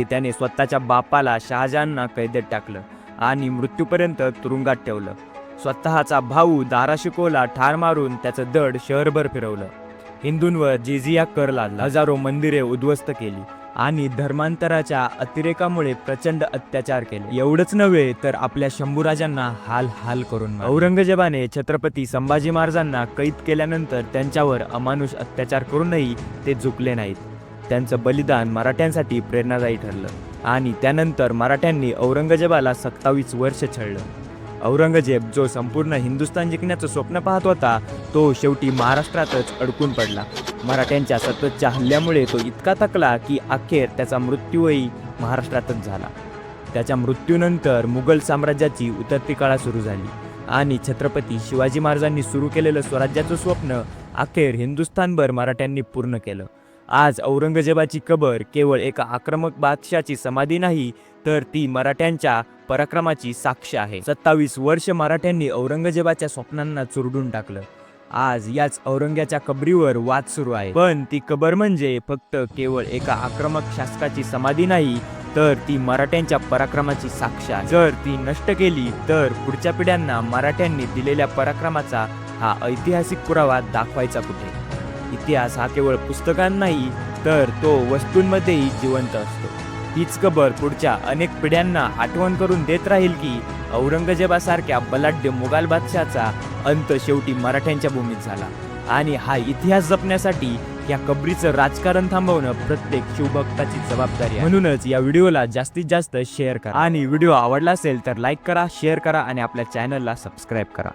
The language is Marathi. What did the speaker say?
त्याने स्वतःच्या बापाला शहाजहानना कैदेत टाकलं आणि मृत्यूपर्यंत तुरुंगात ठेवलं. स्वतःचा भाऊ दारा शिकोला ठार मारून त्याचं दड शहरभर फिरवलं. हिंदूंवर जिझिया कर लादला, हजारो मंदिरे उद्ध्वस्त केली आणि धर्मांतराच्या अतिरेकामुळे प्रचंड अत्याचार केले. एवढंच नव्हे तर आपल्या शंभूराजांना हाल हाल करून मारले. औरंगजेबाने छत्रपती संभाजी महाराजांना कैद केल्यानंतर त्यांच्यावर अमानुष अत्याचार करूनही ते झुकले नाहीत. त्यांचं बलिदान मराठ्यांसाठी प्रेरणादायी ठरलं आणि त्यानंतर मराठ्यांनी औरंगजेबाला 27 वर्ष छळलं. औरंगजेब जो संपूर्ण हिंदुस्थान जिंकण्याचं स्वप्न पाहत होता तो शेवटी महाराष्ट्रातच अडकून पडला. मराठ्यांच्या सततच्या हल्ल्यामुळे तो इतका थकला की अखेर त्याचा मृत्यूही महाराष्ट्रातच झाला. त्याच्या मृत्यूनंतर मुघल साम्राज्याची उतरती काळ सुरू झाली आणि छत्रपती शिवाजी महाराजांनी सुरू केलेलं स्वराज्याचं स्वप्न अखेर हिंदुस्थानभर मराठ्यांनी पूर्ण केलं. आज औरंगजेबाची कबर केवळ एका आक्रमक बादशाची समाधी नाही तर ती मराठ्यांच्या पराक्रमाची साक्ष आहे. 27 वर्ष मराठ्यांनी औरंगजेबाच्या स्वप्नांना चुरडून टाकलं. आज याच औरंग्याच्या कबरीवर वाद सुरू आहे. पण ती कबर म्हणजे फक्त केवळ एका आक्रमक शासकाची समाधी नाही तर ती मराठ्यांच्या पराक्रमाची साक्ष आहे. जर ती नष्ट केली तर पुढच्या पिढ्यांना मराठ्यांनी दिलेल्या पराक्रमाचा हा ऐतिहासिक पुरावा दाखवायचा कुठे. इतिहास हा केवळ पुस्तकांत नाही तर तो वस्तूंमध्येही जिवंत असतो. हीच कबर पुढच्या अनेक पिढ्यांना आठवण करून देत राहील की औरंगजेबासारख्या बलाढ्य मुघल बादशाचा अंत शेवटी मराठ्यांच्या भूमीत झाला आणि हा इतिहास जपण्यासाठी या कबरीचं राजकारण थांबवणं प्रत्येक शिवभक्ताची जबाबदारी आहे. म्हणूनच या व्हिडिओला जास्तीत जास्त शेअर करा आणि व्हिडिओ आवडला असेल तर लाईक करा, शेअर करा आणि आपल्या चॅनलला सबस्क्राईब करा.